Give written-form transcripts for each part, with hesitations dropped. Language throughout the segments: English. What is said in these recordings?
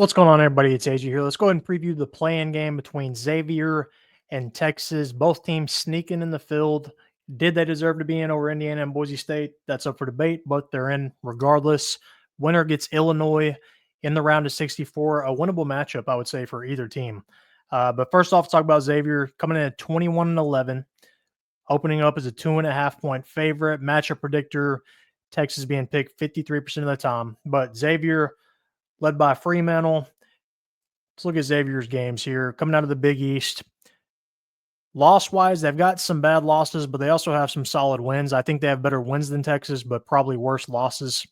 What's going on, everybody? It's AJ here. Let's go ahead and preview the play-in game between Xavier and Texas. Both teams sneaking in the field. Did they deserve to be in over Indiana and Boise State? That's up for debate, but they're in regardless. Winner gets Illinois in the round of 64. A winnable matchup, I would say, for either team. But first off, let's talk about Xavier coming in at 21-11, opening up as a 2.5-point favorite. Matchup predictor, Texas being picked 53% of the time. But Xavier, led by Fremantle. Let's look at Xavier's games here. Coming out of the Big East. Loss-wise, they've got some bad losses, but they also have some solid wins. I think they have better wins than Texas, but probably worse losses.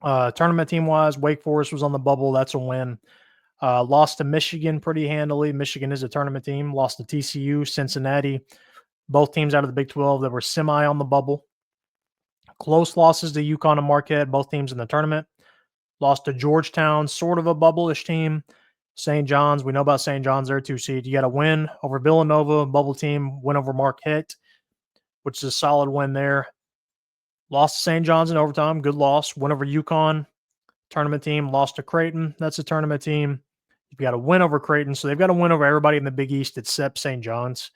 Tournament team-wise, Wake Forest was on the bubble. That's a win. Lost to Michigan pretty handily. Michigan is a tournament team. Lost to TCU, Cincinnati. Both teams out of the Big 12 that were semi on the bubble. Close losses to UConn and Marquette, both teams in the tournament. Lost to Georgetown, sort of a bubble-ish team. St. John's, we know about St. John's, they're 2 seed. You got a win over Villanova, bubble team, win over Marquette, which is a solid win there. Lost to St. John's in overtime, good loss. Win over UConn, tournament team. Lost to Creighton, that's a tournament team. You've got a win over Creighton, so they've got a win over everybody in the Big East except St. John's.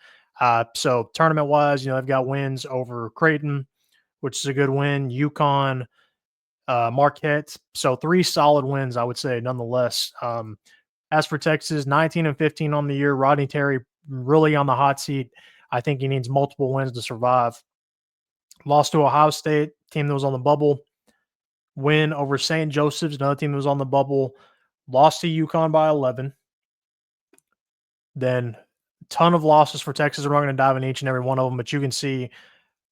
So tournament-wise, they've got wins over Creighton, which is a good win. UConn, Marquette. So 3 solid wins, I would say, nonetheless. As for Texas, 19-15 on the year. Rodney Terry really on the hot seat. I think he needs multiple wins to survive. Lost to Ohio State, team that was on the bubble. Win over St. Joseph's, another team that was on the bubble. Lost to UConn by 11. Then a ton of losses for Texas. We're not going to dive in each and every one of them, but you can see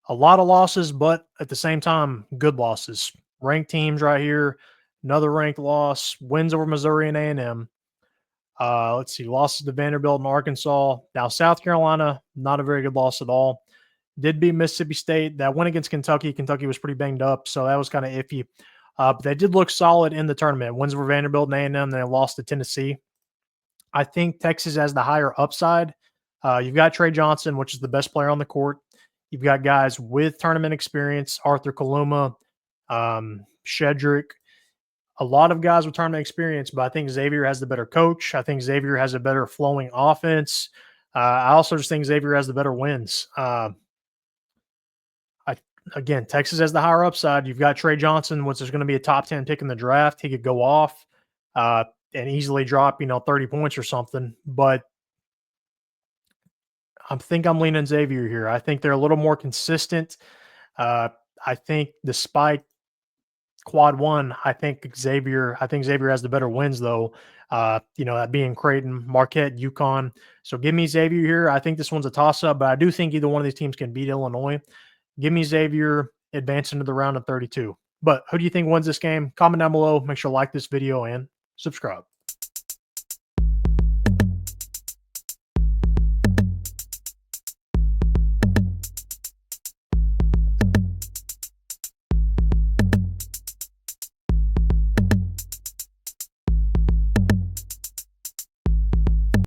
a lot of losses, but at the same time, good losses. Ranked teams right here. Another ranked loss. Wins over Missouri and A&M. Let's see. Losses to Vanderbilt and Arkansas. Now, South Carolina, not a very good loss at all. Did beat Mississippi State. That win against Kentucky. Kentucky was pretty banged up, so that was kind of iffy. But they did look solid in the tournament. Wins over Vanderbilt and A&M. Then they lost to Tennessee. I think Texas has the higher upside. You've got Trey Johnson, which is the best player on the court. You've got guys with tournament experience, Arthur Kaluma, Shedrick, a lot of guys with tournament experience, but I think Xavier has the better coach. I think Xavier has a better flowing offense. I also just think Xavier has the better wins. Again, Texas has the higher upside. You've got Trey Johnson, which is going to be a top 10 pick in the draft. He could go off and easily drop, 30 points or something. But I think I'm leaning Xavier here. I think they're a little more consistent. I think despite quad one, I think Xavier has the better wins though. That being Creighton, Marquette, UConn. So give me Xavier here. I think this one's a toss-up, but I do think either one of these teams can beat Illinois. Give me Xavier advancing to the round of 32. But who do you think wins this game? Comment down below. Make sure to like this video and subscribe.